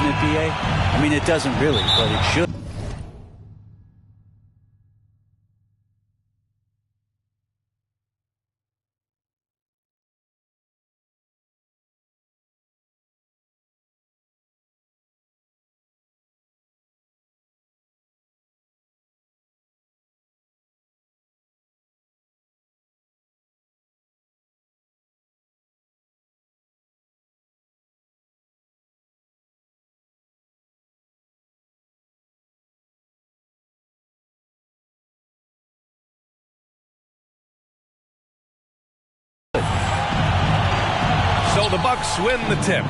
doesn't it, BA? I mean, it doesn't really, but it should. So the Bucks win the tip.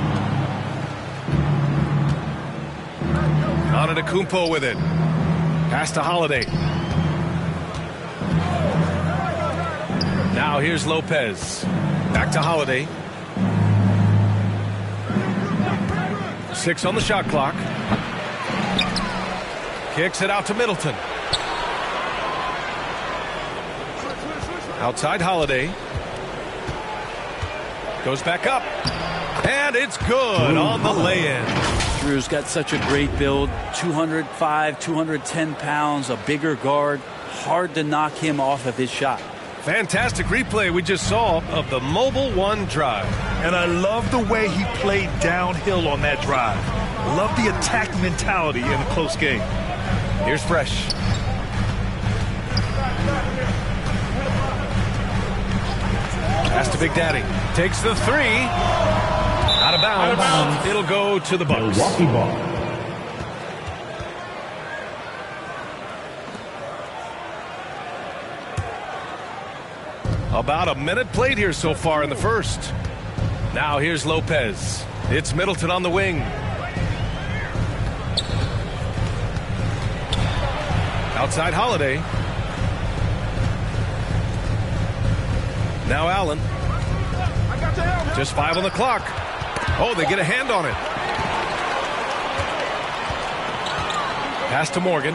Antetokounmpo with it. Pass to Holiday. Now here's Lopez. Back to Holiday. 6 on the shot clock. Kicks it out to Middleton. Outside Holiday. Goes back up. And it's good on the lay-in. Drew's got such a great build. 205, 210 pounds, a bigger guard. Hard to knock him off of his shot. Fantastic replay we just saw of the Mobile One drive. And I love the way he played downhill on that drive. Love the attack mentality in a close game. Here's Fresh. Pass to Big Daddy. Takes the three. Out of bounds. It'll go to the Bucks. Milwaukee ball. About a minute played here so far in the first. Now here's Lopez. It's Middleton on the wing. Outside Holiday. Now Allen. Just 5 on the clock. Oh, they get a hand on it. Pass to Morgan.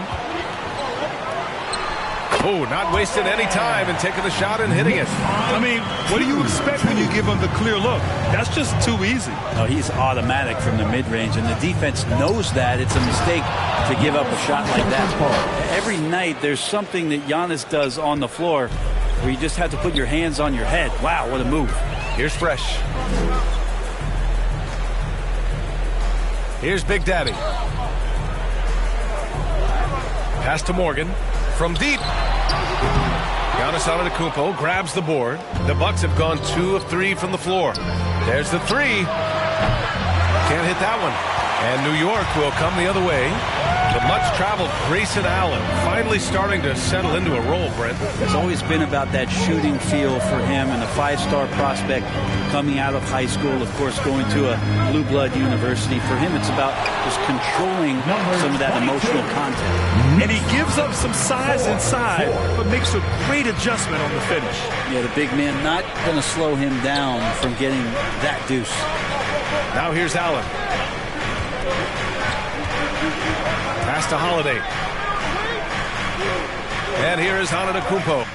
Oh, not wasting any time and taking the shot and hitting it. I mean, what do you expect when you give him the clear look? That's just too easy. Oh, he's automatic from the mid-range, and the defense knows that. It's a mistake to give up a shot like that. Every night there's something that Giannis does on the floor where you just have to put your hands on your head. Wow, what a move. Here's Fresh. Here's Big Daddy. Pass to Morgan. From deep. Giannis Antetokounmpo grabs the board. The Bucks have gone 2 of 3 from the floor. There's the three. Can't hit that one. And New York will come the other way. The much-traveled Grayson Allen finally starting to settle into a role, Brent. It's always been about that shooting feel for him, and a 5-star prospect coming out of high school, of course, going to a blue blood university. For him, it's about just controlling some of that emotional content. And he gives up some size inside, but makes a great adjustment on the finish. Yeah, the big man not going to slow him down from getting that deuce. Now here's Allen. Pass to Holiday. And here is Antetokounmpo.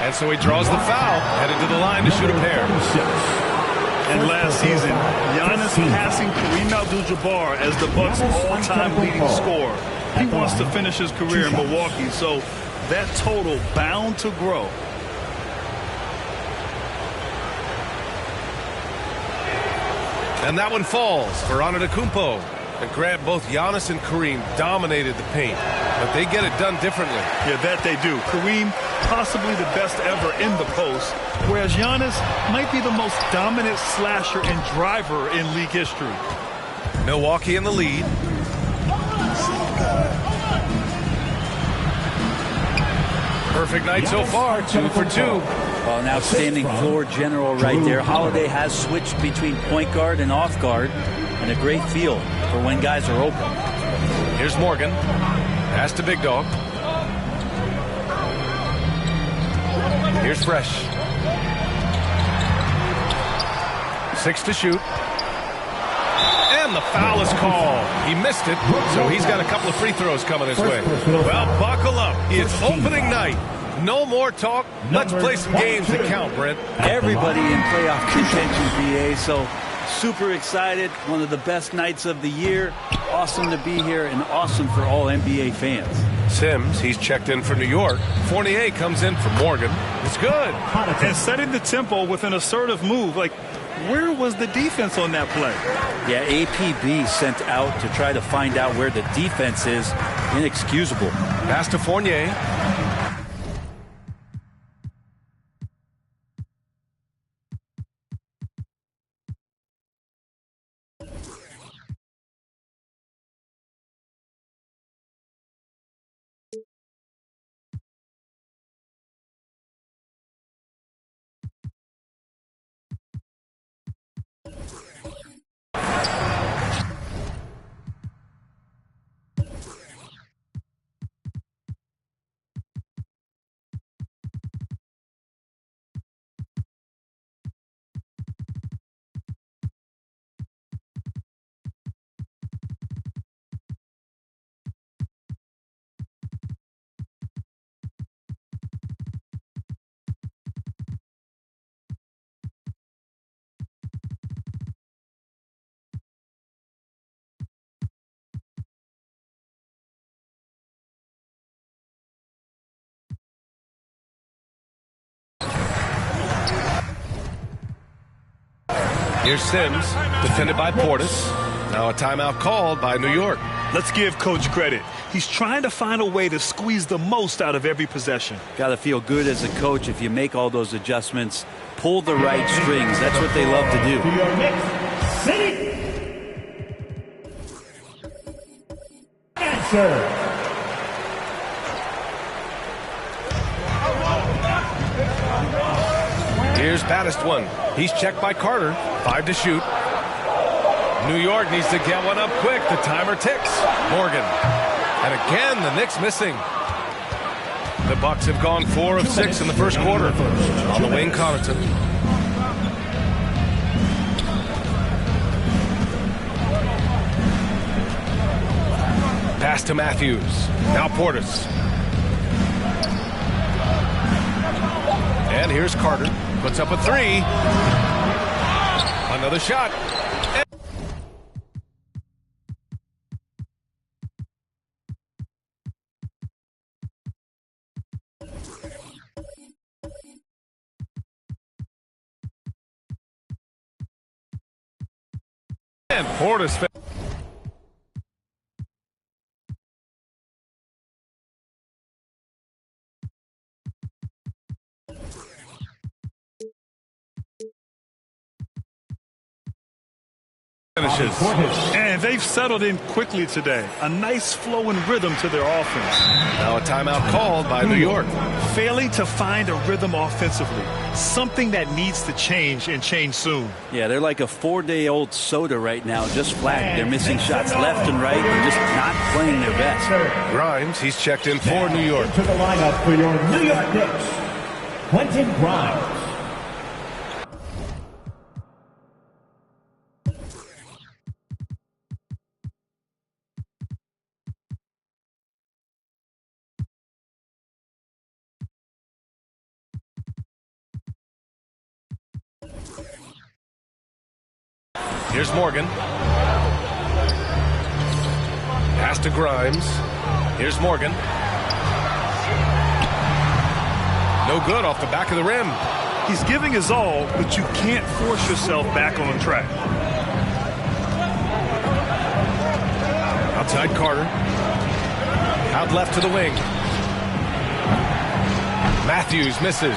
And so he draws the foul, headed to the line to shoot a pair. And last season, Giannis passing Kareem Abdul-Jabbar as the Bucks' all-time leading scorer. He wants to finish his career in Milwaukee, so that total bound to grow. And that one falls for Antetokounmpo. And Grant, both Giannis and Kareem dominated the paint, but they get it done differently. Yeah, that they do. Kareem, possibly the best ever in the post, whereas Giannis might be the most dominant slasher and driver in league history. Milwaukee in the lead. Perfect night so far, 2 for 2. Well, an outstanding floor general right there. Holiday has switched between point guard and off guard, and a great feel for when guys are open. Here's Morgan. Pass to Big Dog. Here's Fresh. 6 to shoot. And the foul is called. He missed it, so he's got a couple of free throws coming his way. Well, buckle up. It's opening night. No more talk. Let's play some games that count, Brent. Everybody in playoff contention, BA, so super excited. One of the best nights of the year. Awesome to be here and awesome for all NBA fans. Sims, he's checked in for New York. Fournier comes in for Morgan. It's good. And setting the tempo with an assertive move. Like, where was the defense on that play? Yeah, APB sent out to try to find out where the defense is. Inexcusable. Pass to Fournier. Here's Sims, defended by Portis. Now a timeout called by New York. Let's give Coach credit. He's trying to find a way to squeeze the most out of every possession. Got to feel good as a coach if you make all those adjustments, pull the right strings. That's what they love to do. To your next city. Answer. Here's baddest one. He's checked by Carter. 5 to shoot. New York needs to get one up quick. The timer ticks. Morgan. And again, the Knicks missing. The Bucks have gone 4 of 6 in the first quarter. On the wing, Connaughton. Pass to Matthews. Now Portis. And here's Carter. Puts up a 3. Another shot. And Portis. And they've settled in quickly today. A nice flow and rhythm to their offense. Now a timeout called by New York. Failing to find a rhythm offensively. Something that needs to change and change soon. Yeah, they're like a 4-day-old soda right now, just flat. They're missing shots left and right and just not playing their best. Grimes, he's checked in for New York. To the lineup for your New York Knicks, Quentin Grimes. Here's Morgan. Pass to Grimes. Here's Morgan. No good off the back of the rim. He's giving his all, but you can't force yourself back on track. Outside Carter. Out left to the wing. Matthews misses.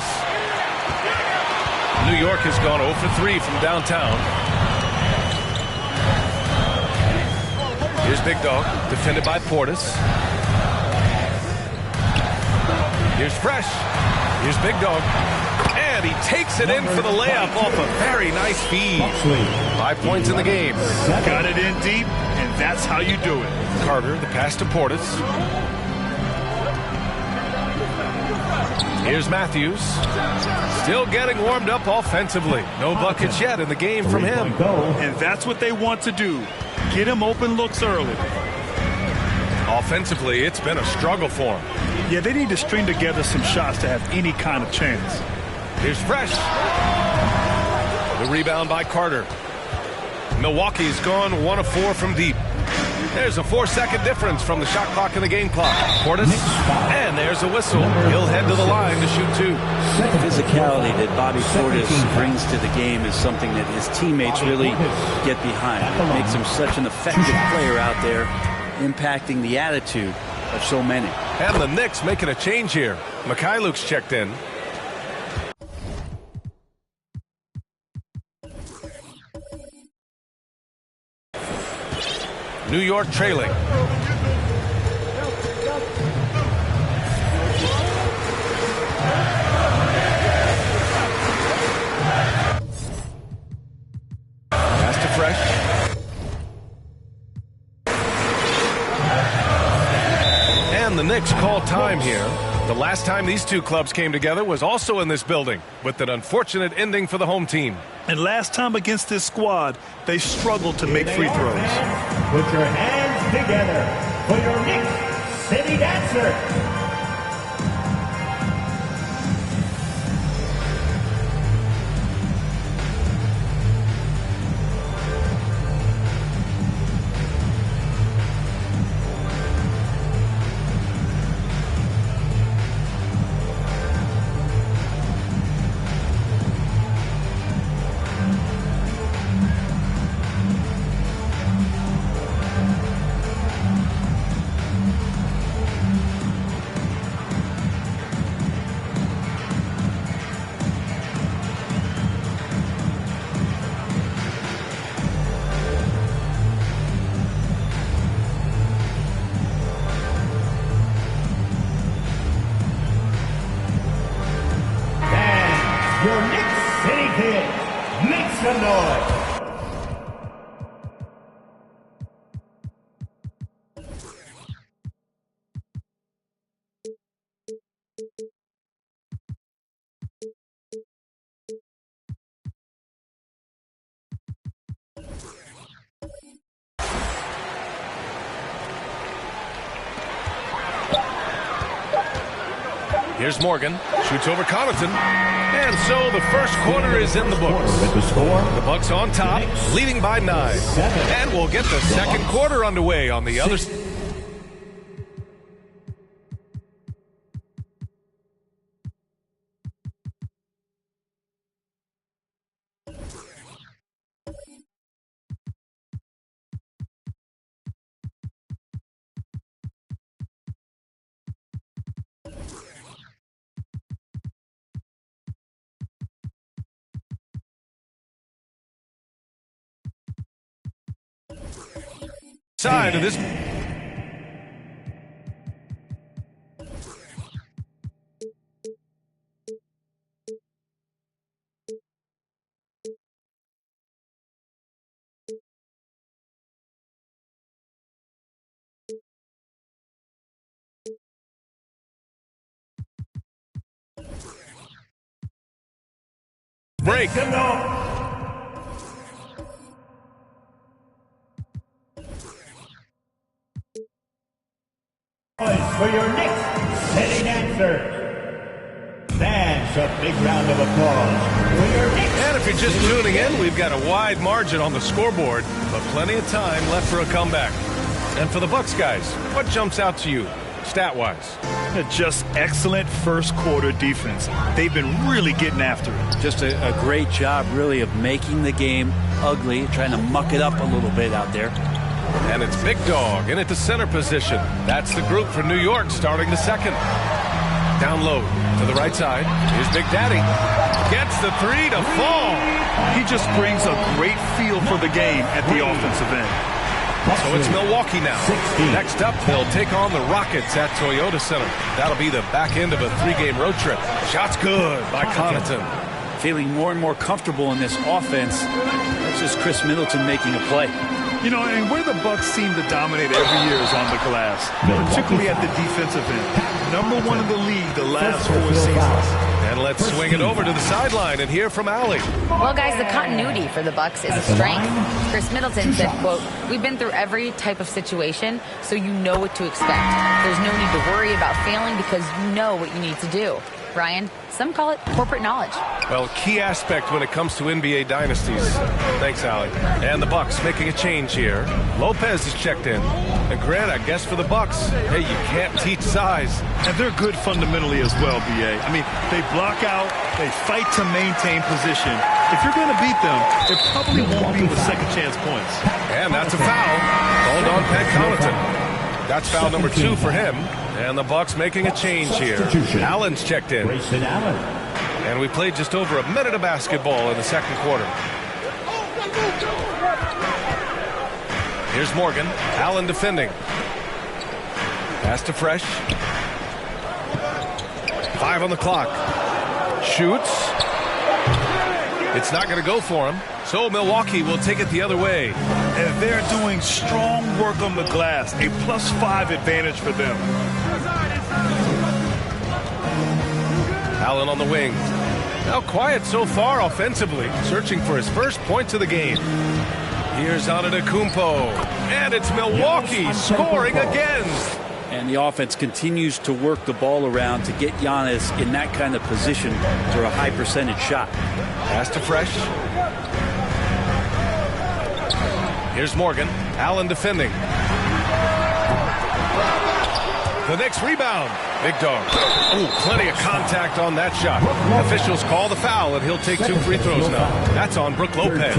New York has gone 0 for 3 from downtown. Here's Big Dog, defended by Portis. Here's Fresh. Here's Big Dog. And he takes it in for the layup off a very nice feed. 5 points in the game. Got it in deep, and that's how you do it. Carter, the pass to Portis. Here's Matthews. Still getting warmed up offensively. No buckets yet in the game from him. And that's what they want to do. Get him open looks early. Offensively, it's been a struggle for him. Yeah, they need to string together some shots to have any kind of chance. Here's Fresh. The rebound by Carter. Milwaukee's gone 1 of 4 from deep. There's a 4-second difference from the shot clock and the game clock. Portis, and there's a whistle. He'll head to the line to shoot 2. The physicality that Bobby Portis brings to the game is something that his teammates really get behind. It makes him such an effective player out there, impacting the attitude of so many. And the Knicks making a change here. Mikhailuk's checked in. New York trailing. Pass to Fresh. And the Knicks call time here. The last time these two clubs came together was also in this building, with an unfortunate ending for the home team. And last time against this squad, they struggled to make free throws. Put your hands together for your Knicks City Dancer. Your Knicks City Kids, make some noise. Here's Morgan, shoots over Connaughton, and so the first quarter is in the books. With the score, The Bucks on top, leading by 9. And we'll get the second quarter underway on the other side. Side of this. Break. for your Knicks City Dancers. That's a big round of applause for your Knicks. And if you're just tuning in, we've got a wide margin on the scoreboard, but plenty of time left for a comeback. And for the Bucks guys, what jumps out to you, stat-wise? Just excellent first quarter defense. They've been really getting after it. Just a great job, really, of making the game ugly, trying to muck it up a little bit out there. And it's Big Dog in at the center position. That's the group for New York starting the second. Down low to the right side. Here's Big Daddy. Gets the three to fall. He just brings a great feel for the game at the offensive end. So it's Milwaukee now. Next up, they'll take on the Rockets at Toyota Center. That'll be the back end of a three-game road trip. Shots good by Connaughton. Feeling more and more comfortable in this offense. That's just Chris Middleton making a play. You know, and where the Bucks seem to dominate every year is on the glass, particularly at the defensive end. #1 in the league the last 4 seasons. And let's swing it over to the sideline and hear from Allie. Well, guys, the continuity for the Bucks is a strength. Chris Middleton said, quote, "We've been through every type of situation, so you know what to expect. There's no need to worry about failing because you know what you need to do." Ryan, some call it corporate knowledge. Well, key aspect when it comes to NBA dynasties. Thanks, Allie. And the Bucks making a change here. Lopez is checked in. And Grant, I guess for the Bucks, hey, you can't teach size. And they're good fundamentally as well, B.A. I mean, they block out, they fight to maintain position. If you're going to beat them, it probably won't be with second chance points. And that's a foul. Called on Pat Connaughton. That's foul number 2 for him. And the Bucks making a change here. Allen's checked in. And we played just over a minute of basketball in the second quarter. Here's Morgan. Allen defending. Pass to Fresh. 5 on the clock. Shoots. It's not going to go for him. So Milwaukee will take it the other way. And they're doing strong work on the glass. A +5 advantage for them. Allen on the wing. Now quiet so far offensively. Searching for his first points of the game. Here's Antetokounmpo. And it's Milwaukee scoring again. And the offense continues to work the ball around to get Giannis in that kind of position for a high percentage shot. Pass to Fresh. Here's Morgan. Allen defending. The next rebound. Big dog. Oh, plenty of contact on that shot. Officials call the foul, and he'll take 2 free throws now. That's on Brook Lopez.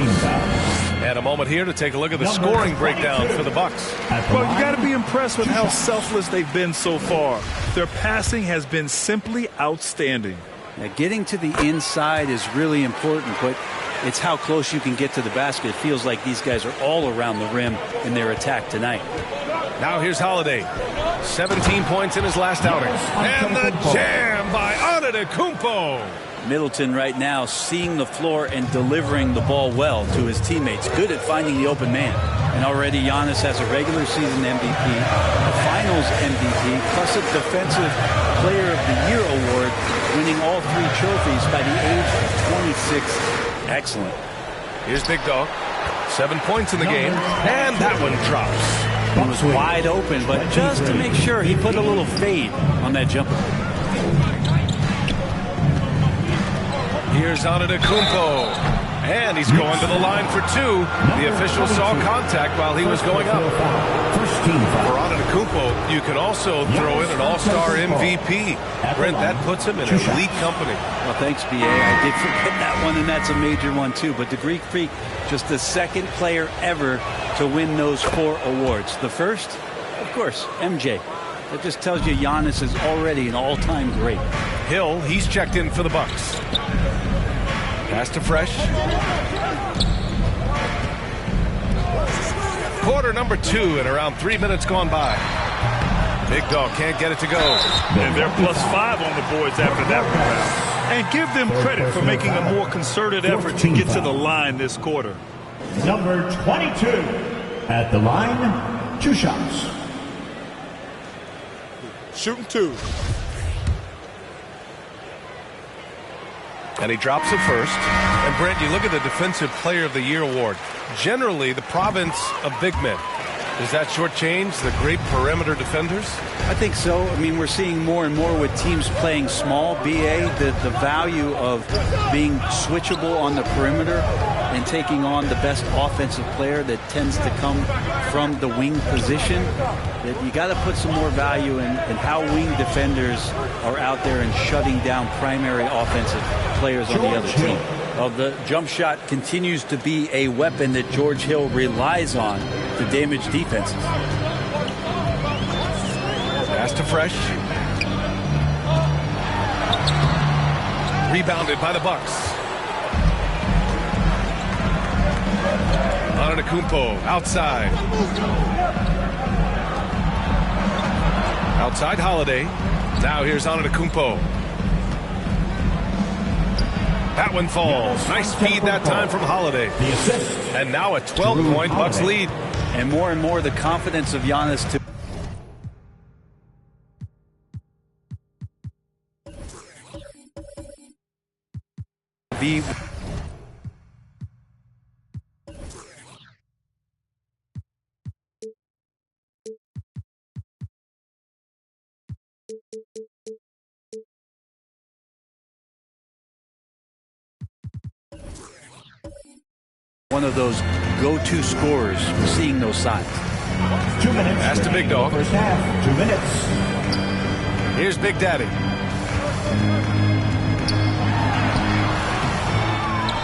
And a moment here to take a look at the scoring breakdown for the Bucks. Well, you got to be impressed with how selfless they've been so far. Their passing has been simply outstanding. Now, getting to the inside is really important, but it's how close you can get to the basket. It feels like these guys are all around the rim in their attack tonight. Now here's Holiday. 17 points in his last outing. And the jam by Antetokounmpo. Middleton right now seeing the floor and delivering the ball well to his teammates. Good at finding the open man. And already Giannis has a regular season MVP, a finals MVP, plus a defensive player of the year award, winning all 3 trophies by the age of 26. Excellent. Here's Big Dog. 7 points in the game. And that one drops. He was wide open, but just to make sure, he put a little fade on that jumper. Here's Antetokounmpo. And he's going to the line for 2. The official saw contact while he was going up. For Antetokounmpo, you can also throw in an all-star MVP. Brent, that puts him in elite company. Well, thanks, B.A. I did forget that one, and that's a major one, too. But the Greek Freak, just the second player ever to win those 4 awards. The first, of course, MJ. That just tells you Giannis is already an all-time great. Hill, he's checked in for the Bucks. Pass to Fresh. Quarter number 2 and around 3 minutes gone by. Big Dog can't get it to go. And they're +5 on the boards after that rebound. And give them credit for making a more concerted effort to get to the line this quarter. Number 22 at the line, 2 shots. Shooting 2. And he drops it first. And Brent, you look at the Defensive Player of the Year award. Generally, the province of big men. Does that shortchange the great perimeter defenders? I think so. I mean, we're seeing more and more with teams playing small, BA, the value of being switchable on the perimeter and taking on the best offensive player that tends to come from the wing position. That you got to put some more value in how wing defenders are out there and shutting down primary offensive players on the other team. Well, the jump shot continues to be a weapon that George Hill relies on to damage defenses. Pass to Fresh. Rebounded by the Bucks. Antetokounmpo outside. Outside Holiday. Now here's Antetokounmpo. That one falls. Nice speed that time from Holiday. The assist. And now a 12-point Bucks lead. And more the confidence of Giannis to be one of those go-to scorers, seeing those signs. 2 minutes. Pass to Big Dog. First half. 2 minutes. Here's Big Daddy.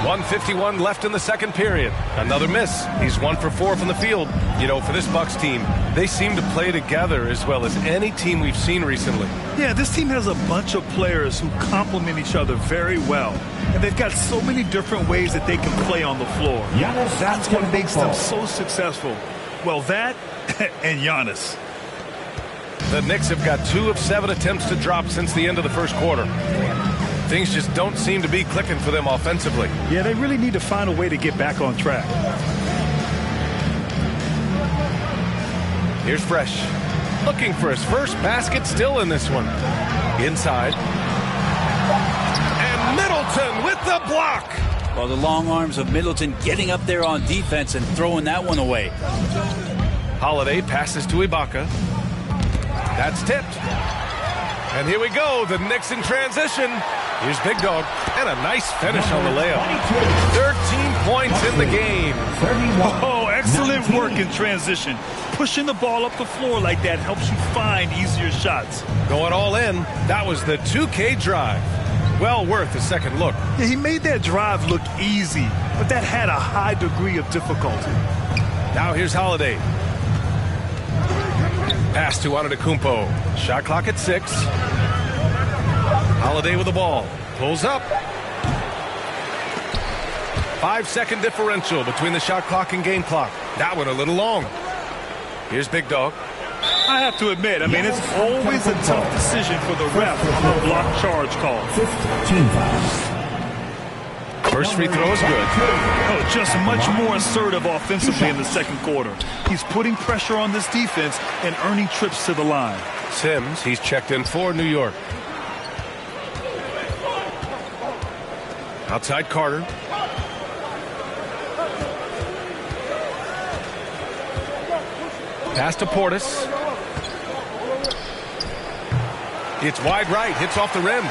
1:51 left in the second period. Another miss. He's 1 for 4 from the field. You know, for this Bucks team, they seem to play together as well as any team we've seen recently. Yeah, this team has a bunch of players who complement each other very well. And they've got so many different ways that they can play on the floor. That's what makes them so successful. Well, that and Giannis. The Knicks have got 2 of 7 attempts to drop since the end of the first quarter. Things just don't seem to be clicking for them offensively. Yeah, they really need to find a way to get back on track. Here's Fresh. Looking for his first basket, still in this one. Inside. And Middleton with the block. Well, the long arms of Middleton getting up there on defense and throwing that one away. Holiday passes to Ibaka. That's tipped. And here we go, the Knicks in transition. Here's Big Dog, and a nice finish on the layup. 13 points in the game. Oh, excellent work in transition. Pushing the ball up the floor like that helps you find easier shots. Going all in, that was the 2K drive. Well worth a second look. Yeah, he made that drive look easy, but that had a high degree of difficulty. Now here's Holiday. Pass to Antetokounmpo. Shot clock at 6. Holiday with the ball. Pulls up. 5-second differential between the shot clock and game clock. That one a little long. Here's Big Dog. I have to admit, it's always a tough decision for the ref on a block charge call. 15 fouls. First free throw is good. Oh, just much more assertive offensively in the second quarter. He's putting pressure on this defense and earning trips to the line. Sims, he's checked in for New York. Outside Carter. Pass to Portis. It's wide right, hits off the rim.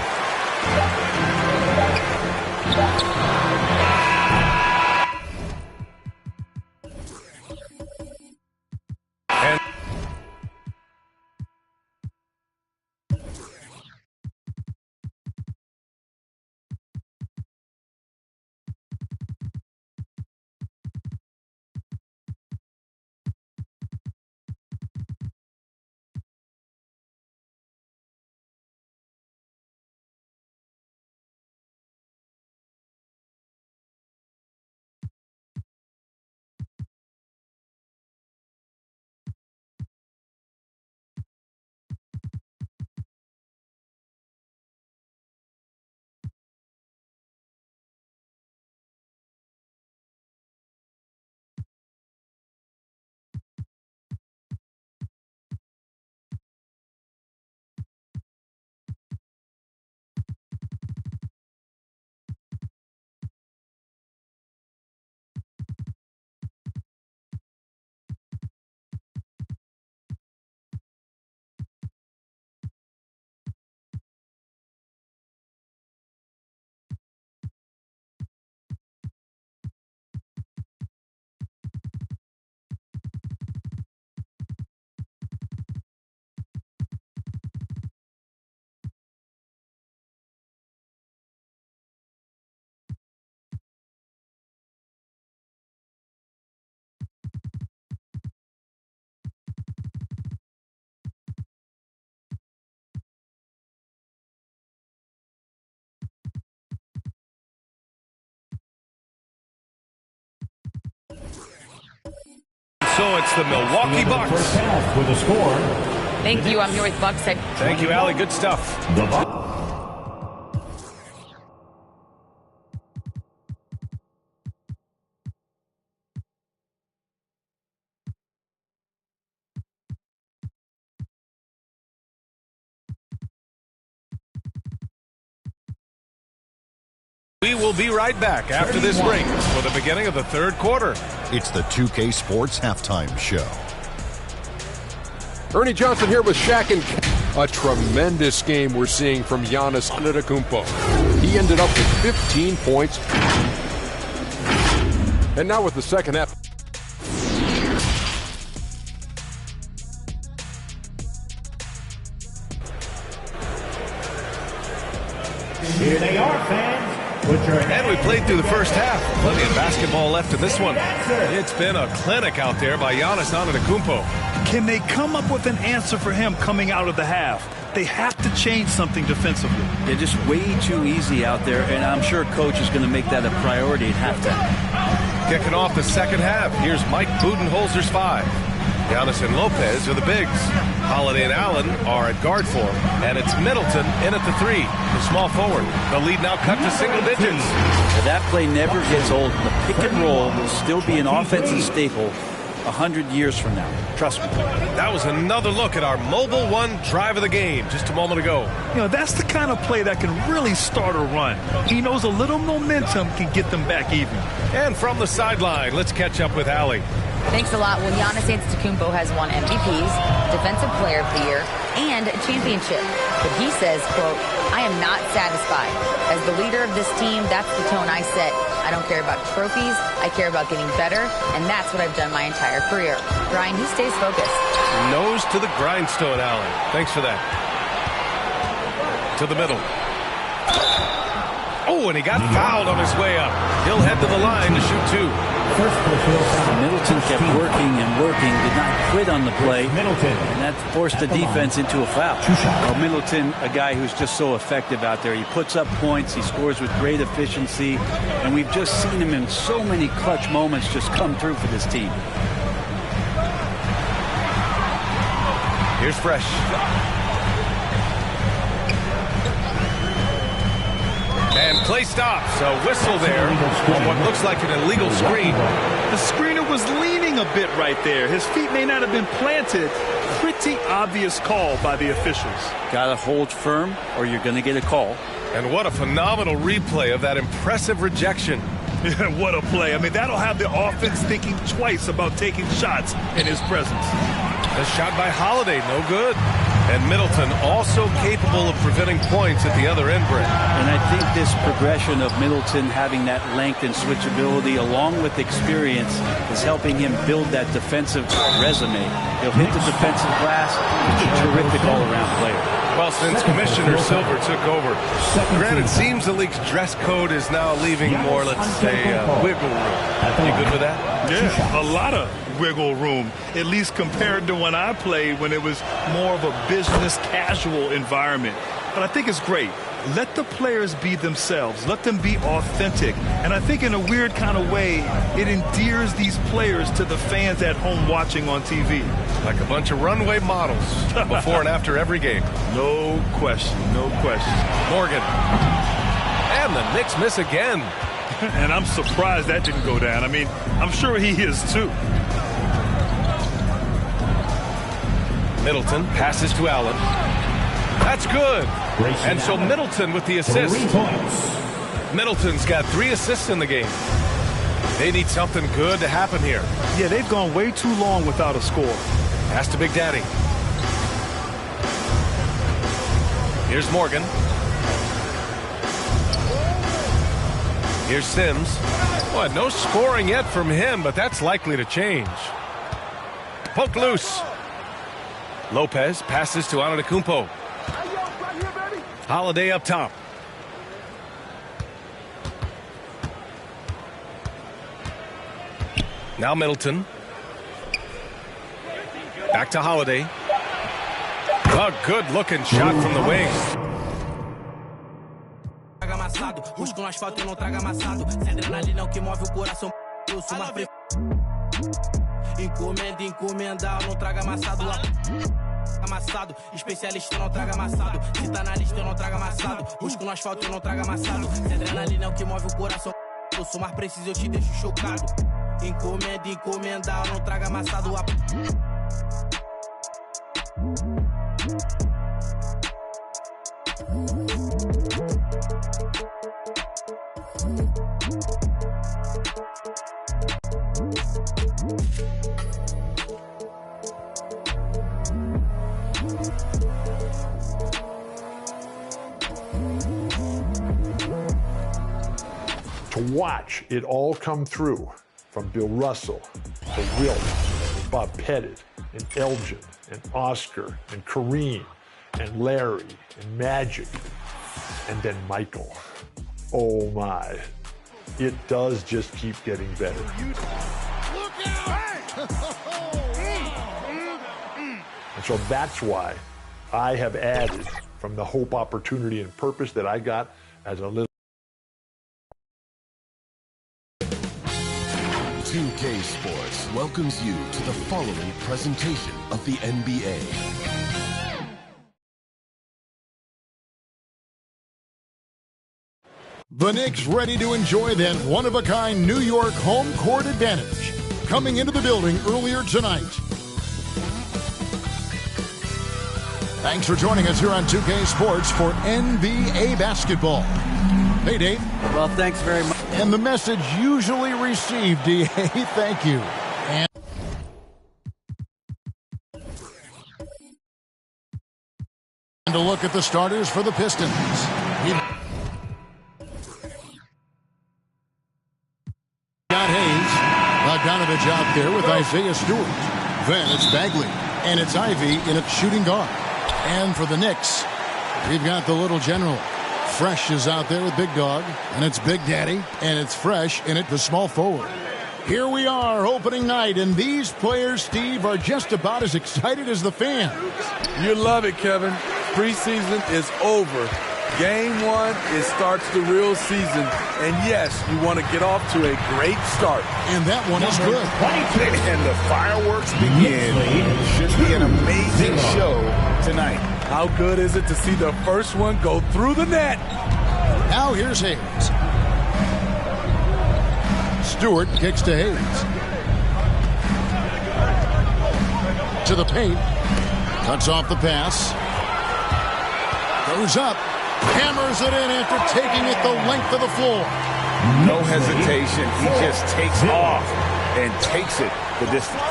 So it's the Milwaukee Bucks. First half with a score. Thank you. I'm here with Bucks head. Thank you, Allie. Good stuff. The Bucks. We will be right back after this break for the beginning of the third quarter. It's the 2K Sports Halftime Show. Ernie Johnson here with Shaq and a tremendous game we're seeing from Giannis Antetokounmpo. He ended up with 15 points. And now with the second half. Here they are, fans. And we played through the first half. Plenty of basketball left in this one. It's been a clinic out there by Giannis Antetokounmpo. Can they come up with an answer for him coming out of the half? They have to change something defensively. They're just way too easy out there, and I'm sure coach is going to make that a priority at halftime. Kicking off the second half, here's Mike Budenholzer's 5. Giannis and Lopez are the bigs. Holiday and Allen are at guard for him. And it's Middleton in at the 3, the small forward. The lead now cut to single digits. That play never gets old. The pick and roll will still be an offensive staple 100 years from now. Trust me. That was another look at our Mobile One drive of the game just a moment ago. You know, that's the kind of play that can really start a run. He knows a little momentum can get them back even. And from the sideline, let's catch up with Allie. Thanks a lot. Well, Giannis Antetokounmpo has won MVPs, Defensive Player of the Year, and a championship. But he says, quote, I am not satisfied. As the leader of this team, that's the tone I set. I don't care about trophies. I care about getting better, and that's what I've done my entire career. Brian, he stays focused. Nose to the grindstone, Allen. Thanks for that. To the middle. Oh, and he got fouled on his way up. He'll head to the line to shoot 2. Middleton kept working and working, did not quit on the play. Middleton. And that forced the defense into a foul. Well, Middleton, a guy who's just so effective out there. He puts up points, he scores with great efficiency, and we've just seen him in so many clutch moments just come through for this team. Here's Fresh. And play stops. A whistle there on what looks like an illegal screen. The screener was leaning a bit right there. His feet may not have been planted. Pretty obvious call by the officials. Got to hold firm or you're going to get a call. And what a phenomenal replay of that impressive rejection. What a play. I mean, that'll have the offense thinking twice about taking shots in his presence. A shot by Holiday, no good. And Middleton also capable of preventing points at the other end, Brett. And I think this progression of Middleton having that length and switchability along with experience is helping him build that defensive resume. He'll hit the defensive glass. He's a terrific all-around player. Well, since Commissioner Silver took over, granted, seems the league's dress code is now leaving more, let's say, wiggle room. You good with that? Yeah, a lot of wiggle room, at least compared to when I played, when it was more of a business casual environment. But I think it's great. Let the players be themselves. Let them be authentic. And I think in a weird kind of way, it endears these players to the fans at home watching on TV. Like a bunch of runway models before and after every game. No question, no question. Morgan. And the Knicks miss again. And I'm surprised that didn't go down. I mean, I'm sure he is too. Middleton passes to Allen. That's good. And so Middleton with the assist. Middleton's got 3 assists in the game. They need something good to happen here. Yeah, they've gone way too long without a score. Pass to Big Daddy. Here's Morgan. Here's Sims. Well, no scoring yet from him, but that's likely to change. Poke loose. Lopez passes to Antetokounmpo. Holiday up top. Now Middleton. Back to Holiday. A good-looking shot from the wing. Busco no asfalto e não traga amassado. Sem adrenalina é o que move o coração. Eu sou mais encomenda, encomenda, não traga amassado. Amassado, especialista não traga amassado. Se tá na lista eu não traga amassado. Busco no asfalto e não traga amassado. Sem adrenalina é o que move o coração. Eu sou mais preciso, eu te deixo chocado. Encomenda, encomenda, não traga amassado. To watch it all come through, from Bill Russell to Wilt, Bob Pettit, and Elgin, and Oscar, and Kareem, and Larry, and Magic, and then Michael. Oh my, it does just keep getting better. And so that's why I have added from the hope, opportunity, and purpose that I got as a little 2K Sports welcomes you to the following presentation of the NBA. The Knicks ready to enjoy that one-of-a-kind New York home court advantage. Coming into the building earlier tonight. Thanks for joining us here on 2K Sports for NBA basketball. Hey, Dave. Well, thanks very much. And the message usually received, DA, thank you. And a look at the starters for the Pistons. Got Hayes. Bogdanovich out there with Isaiah Stewart. Then it's Bagley. And it's Ivy in its shooting guard. And for the Knicks, we've got the little general. Fresh is out there with Big Dog, and it's Big Daddy, and it's Fresh in it, the small forward. Here we are, opening night, and these players, Steve, are just about as excited as the fans. You love it, Kevin. Preseason is over. Game one, it starts the real season. And yes, you want to get off to a great start. And that one is good. And the fireworks begin. Should be an amazing show tonight. How good is it to see the first one go through the net? Now here's Hayes. Stewart kicks to Hayes. To the paint. Cuts off the pass. Goes up. Hammers it in after taking it the length of the floor. No hesitation. He just takes off and takes it the distance.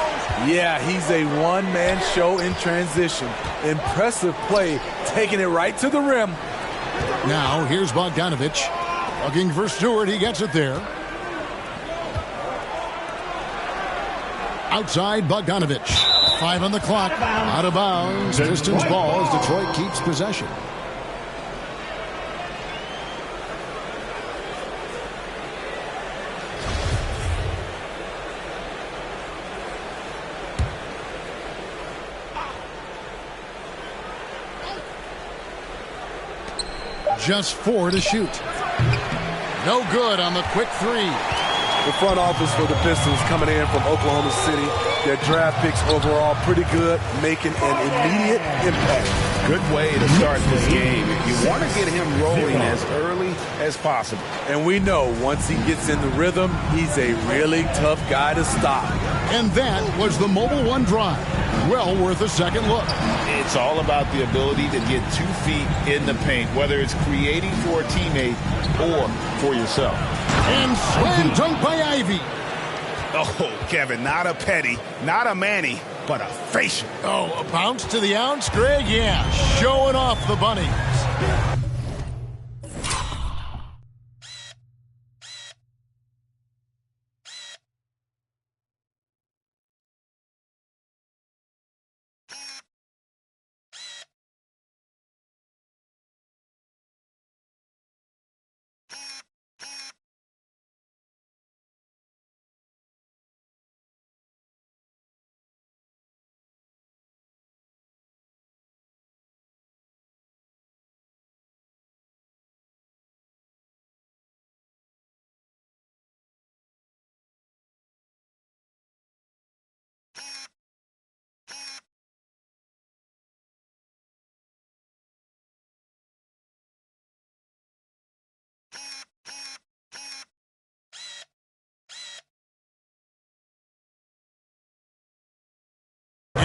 Yeah, he's a one-man show in transition. Impressive play, taking it right to the rim. Now, here's Bogdanovich. Looking for Stewart. He gets it there. Outside, Bogdanovich. 5 on the clock. Out of bounds. Pistons ball as Detroit keeps possession. Just 4 to shoot. No good on the quick 3. The front office for the Pistons coming in from Oklahoma City. Their draft picks overall pretty good, making an immediate impact. Good way to start this game. You want to get him rolling as early as possible. And we know once he gets in the rhythm, he's a really tough guy to stop. And that was the Mobile One drive. Well worth a second look. It's all about the ability to get 2 feet in the paint, whether it's creating for a teammate or for yourself. And slam dunk by Ivy. Oh, Kevin, not a Petty, not a Manny, but a facial. Oh, a bounce to the ounce, Greg? Yeah, showing off the bunnies.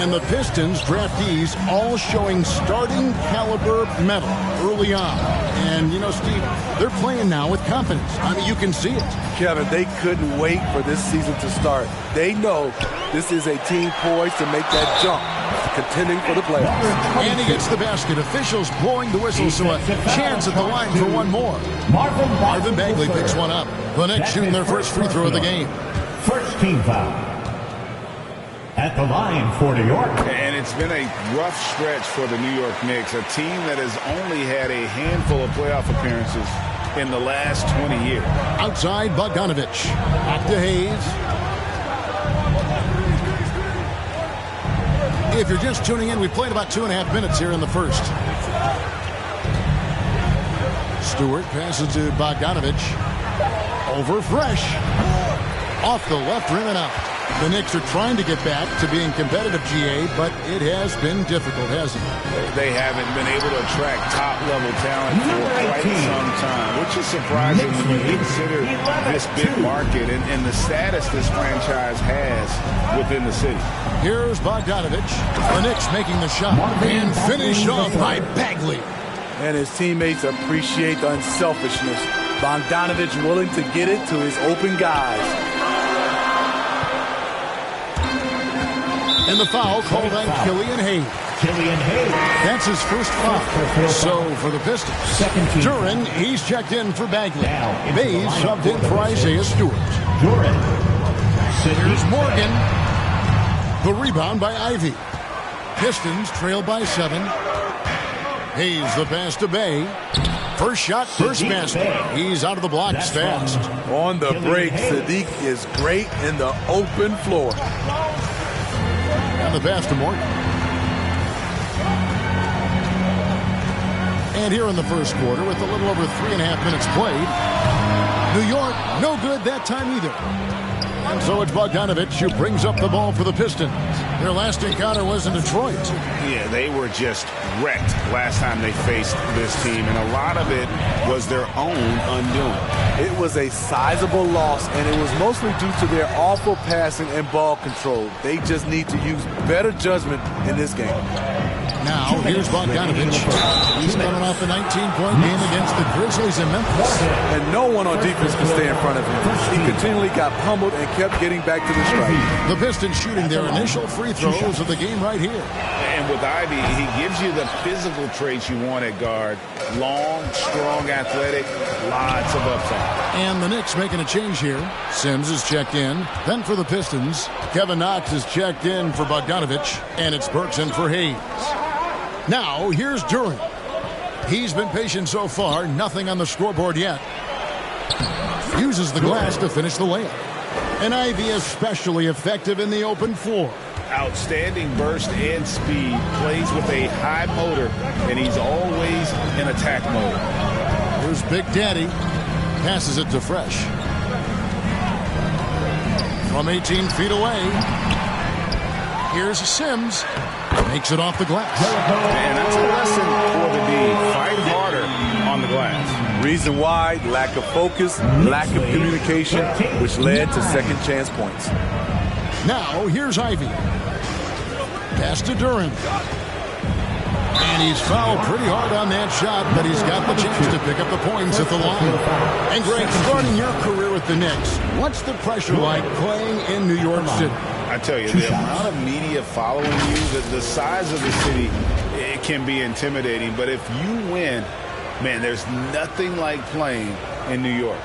And the Pistons draftees all showing starting caliber metal early on. And, you know, Steve, they're playing now with confidence. I mean, you can see it. Kevin, they couldn't wait for this season to start. They know this is a team poised to make that jump, contending for the playoffs. And he gets the basket. Officials blowing the whistle, so a chance at the line for one more. Marvin Bagley picks one up. The Knicks shooting their first free throw of the game. First team foul. At the line for New York. And it's been a rough stretch for the New York Knicks, a team that has only had a handful of playoff appearances in the last 20 years. Outside, Bogdanovich. Back to Hayes. If you're just tuning in, we played about 2.5 minutes here in the first. Stewart passes to Bogdanovich. Over Fresh. Off the left rim and out. The Knicks are trying to get back to being competitive, GA, but it has been difficult, hasn't it? They haven't been able to attract top-level talent for quite some time, which is surprising when you consider this big market and the status this franchise has within the city. Here's Bogdanovich. The Knicks making the shot and finished off by Bagley. And his teammates appreciate the unselfishness. Bogdanovich willing to get it to his open guys. And the foul called on Killian Hayes. That's his first foul. So for the Pistons, Duran, he's checked in for Bagley. Mays subbed in for Isaiah Stewart. Here's Morgan. The rebound by Ivy. Pistons trail by 7. Hayes the pass to Bay. First shot, first basket. He's out of the blocks fast. On the break, Sadiq is great in the open floor. And the pass to Morgan. And here in the first quarter, with a little over 3.5 minutes played, New York, no good that time either. And so it's Bogdanovich who brings up the ball for the Pistons. Their last encounter was in Detroit. Yeah, they were just wrecked last time they faced this team, and a lot of it was their own undoing. It was a sizable loss, and it was mostly due to their awful passing and ball control. They just need to use better judgment in this game. Now, here's Bogdanovich. He's coming off a 19-point game against the Grizzlies in Memphis. And no one on defense could stay in front of him. He continually got pummeled and kept getting back to the stripe. The Pistons shooting their initial free throws of the game right here. And with Ivy, he gives you the physical traits you want at guard. Long, strong, athletic, lots of upside. And the Knicks making a change here. Sims is checked in. Then for the Pistons, Kevin Knox is checked in for Bogdanovich. And it's Burks in for Hayes. Now, here's Duran. He's been patient so far. Nothing on the scoreboard yet. Uses the glass to finish the layup. And Ivy especially effective in the open floor. Outstanding burst and speed. Plays with a high motor, and he's always in attack mode. Here's Big Daddy. Passes it to Fresh. From 18 feet away. Here's Sims. Makes it off the glass. And that's a lesson for the D. Fight harder on the glass. Reason why, lack of focus, lack of communication, which led to second chance points. Now, here's Ivy. Pass to Duran. And he's fouled pretty hard on that shot, but he's got the chance to pick up the points at the line. And Greg, starting your career with the Knicks, what's the pressure like playing in New York City? I tell you, the amount of media following you, the size of the city, it can be intimidating. But if you win, man, there's nothing like playing in New York.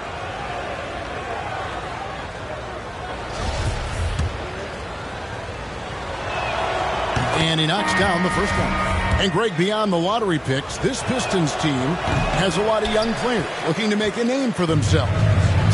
And he knocks down the first one. And Greg, beyond the lottery picks, this Pistons team has a lot of young players looking to make a name for themselves.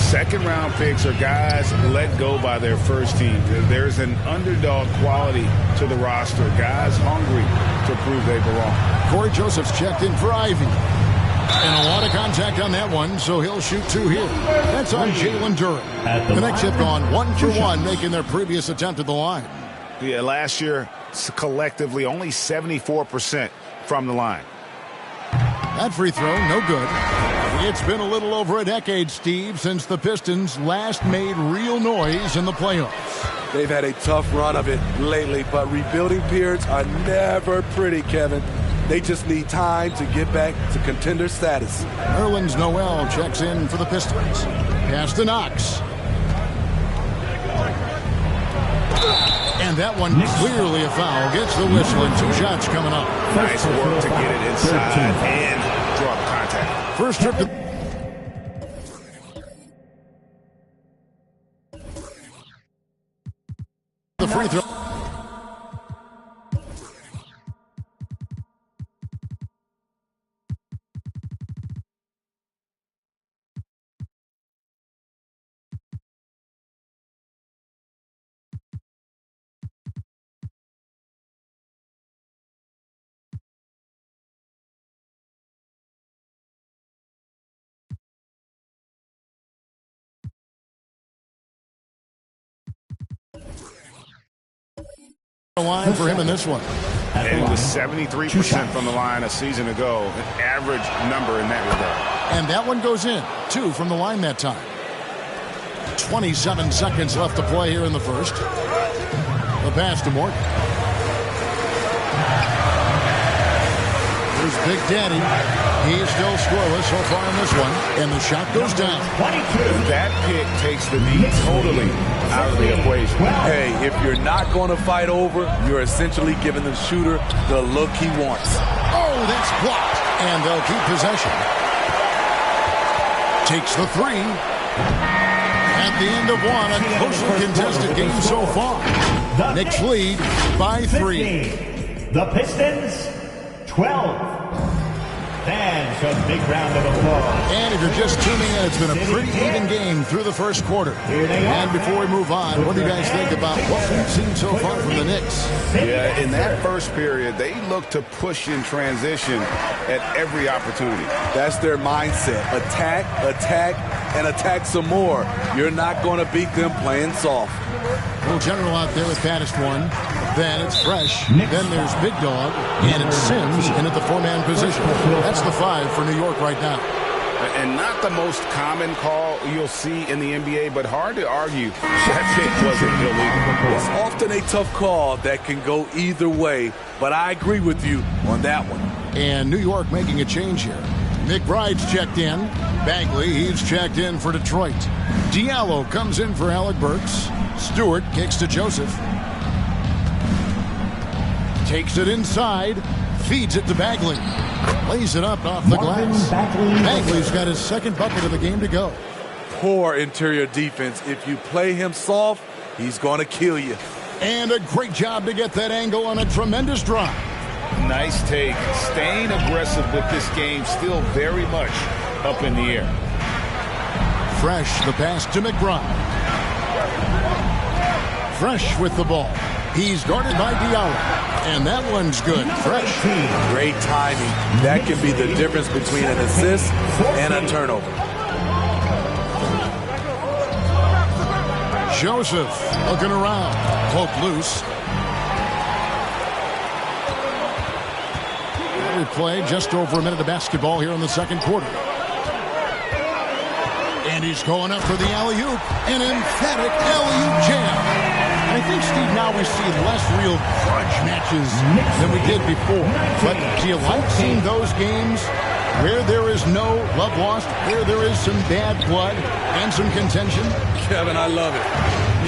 Second-round picks are guys let go by their first team. There's an underdog quality to the roster. Guys hungry to prove they belong. Corey Joseph's checked in for Ivy. And a lot of contact on that one, so he'll shoot 2 here. That's on Jalen Duran. The Knicks have gone 1 for 1, making their previous attempt at the line. Yeah, last year, collectively, only 74% from the line. That free throw, no good. It's been a little over a decade, Steve, since the Pistons last made real noise in the playoffs. They've had a tough run of it lately, but rebuilding periods are never pretty, Kevin. They just need time to get back to contender status. Nerlens Noel checks in for the Pistons. Pass to Knox. And that one clearly a foul. Gets the whistle and 2 shots coming up. Nice work to get it inside and draw the contact. First trip to the free throw. Line for him in this one. And he was 73% from the line a season ago, an average number in that regard. And that one goes in. 2 from the line that time. 27 seconds left to play here in the first. The pass to Morgan. Here's Big Daddy. He's still scoreless so far in this one. And the shot goes down. That pick takes the knee totally out of the equation. Hey, if you're not going to fight over, you're essentially giving the shooter the look he wants. Oh, that's blocked. And they'll keep possession. Takes the 3. At the end of one, a closely contested game so far. Knicks lead by 3. The Pistons, 12. That's a big round of applause. And if you're just tuning in, it's been a pretty even game through the first quarter. And before we move on, what do you guys think about what we've seen so far from the Knicks? Yeah, in that first period, they looked to push in transition at every opportunity. That's their mindset. Attack, attack, and attack some more. You're not going to beat them playing soft. Little general out there with baddest one. Then it's Fresh. Then there's Big Dog. And it's Sims in at the 4-man position. That's the 5 for New York right now. And not the most common call you'll see in the NBA, but hard to argue that pick wasn't illegal. It's often a tough call that can go either way, but I agree with you on that one. And New York making a change here. McBride's checked in. Bagley, he's checked in for Detroit. Diallo comes in for Alec Burks. Stewart kicks to Joseph. Takes it inside. Feeds it to Bagley. Lays it up off the glass. Bagley's got his second bucket of the game to go. Poor interior defense. If you play him soft, he's going to kill you. And a great job to get that angle on a tremendous drive. Nice take. Staying aggressive with this game, still very much up in the air. Fresh, the pass to McBride. Fresh with the ball. He's guarded by Diallo. And that one's good. Fresh. Great timing. That can be the difference between an assist and a turnover. Joseph looking around. Cloak loose. We play just over a minute of basketball here in the second quarter. And he's going up for the alley-oop. An emphatic alley-oop jam. I think, Steve, now we see less real grudge matches than we did before. But do you like seeing those games where there is no love lost, where there is some bad blood and some contention? Kevin, I love it.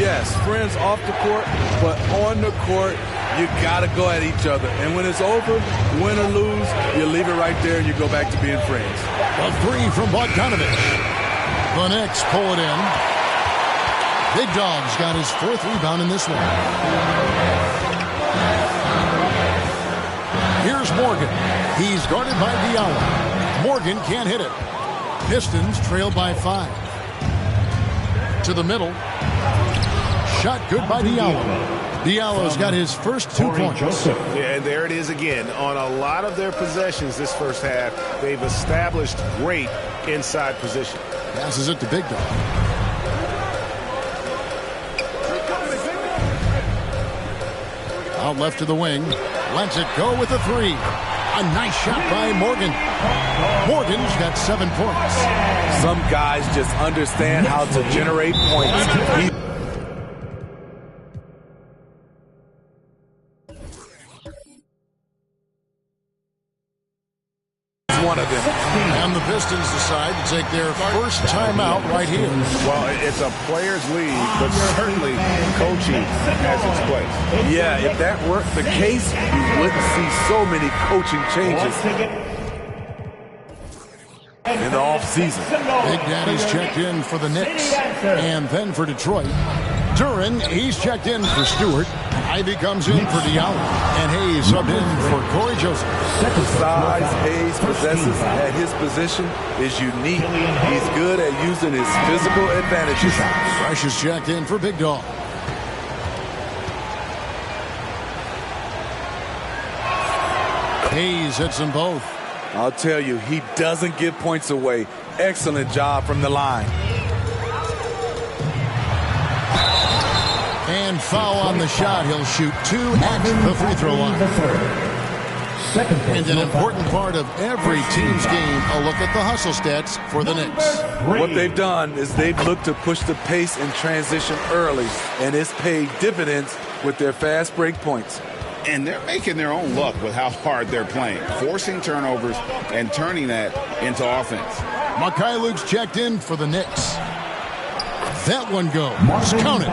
Yes, friends off the court, but on the court, you got to go at each other. And when it's over, win or lose, you leave it right there and you go back to being friends. A 3 from Bogdanovich. The Knicks pull it in. Big Dog's got his 4th rebound in this one. Here's Morgan. He's guarded by Diallo. Morgan can't hit it. Pistons trail by 5. To the middle. Shot good by Diallo. Diallo's got his first 2 points. Yeah, and there it is again. On a lot of their possessions this first half, they've established great inside position. Passes it to Big Dog. Out left to the wing. Lets it go with a 3. A nice shot by Morgan. Morgan's got 7 points. Some guys just understand how to generate points. One of them. And the Pistons decide to take their first timeout right here. Well, it's a players' league, but certainly coaching has its place. Yeah, if that weren't the case, you wouldn't see so many coaching changes in the offseason. Big Daddy's checked in for the Knicks. And then for Detroit. Duran, he's checked in for Stewart. Ivy comes in for Diallo. And Hayes subbed in for Corey Joseph. The size Hayes possesses at his position is unique. He's good at using his physical advantages. Fresh is checked in for Big Dog. Hayes hits them both. I'll tell you, he doesn't give points away. Excellent job from the line. And foul on the shot. He'll shoot 2 at the free throw line. And an important part of every team's game, a look at the hustle stats for the Knicks. What they've done is they've looked to push the pace and transition early, and it's paid dividends with their fast break points. And they're making their own luck with how hard they're playing, forcing turnovers and turning that into offense. Luke's checked in for the Knicks. That one goes. Count it.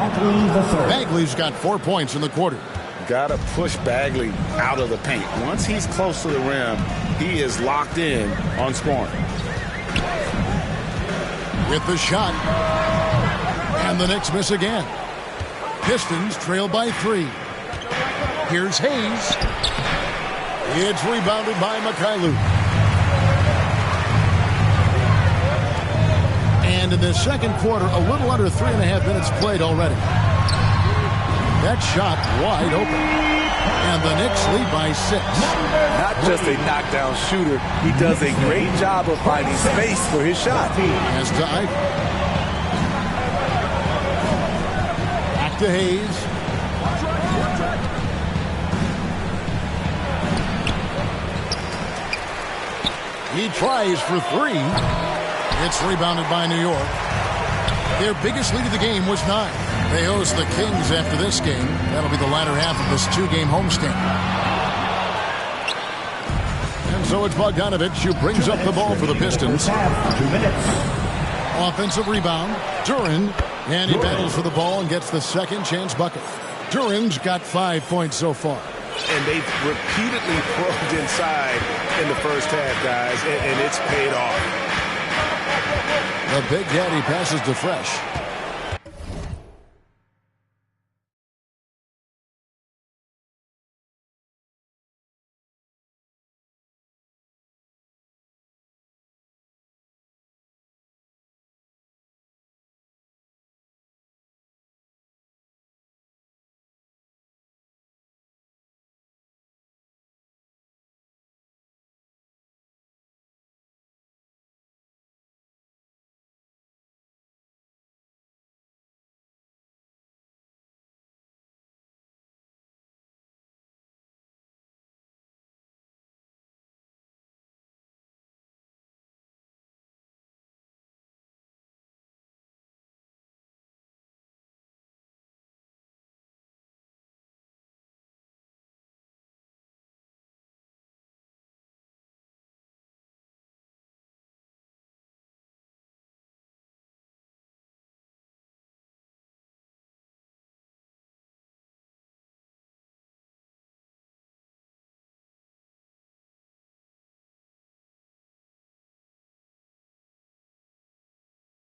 Bagley's got 4 points in the quarter. Got to push Bagley out of the paint. Once he's close to the rim, he is locked in on scoring. With the shot. And the Knicks miss again. Pistons trail by 3. Here's Hayes. It's rebounded by Luke. And in the second quarter, a little under 3.5 minutes played already. That shot wide open. And the Knicks lead by 6. Not just a knockdown shooter, he does a great job of finding space for his shot. As to Ivy. Back to Hayes. He tries for 3. It's rebounded by New York. Their biggest lead of the game was 9. They host the Kings after this game. That'll be the latter half of this 2-game homestand. And so it's Bogdanovich who brings up the ball for the Pistons. 2 minutes. Offensive rebound. Duran. And he battles for the ball and gets the second chance bucket. Duran's got 5 points so far. And they've repeatedly probed inside in the first half, guys, and it's paid off. The Big Daddy passes to Fresh.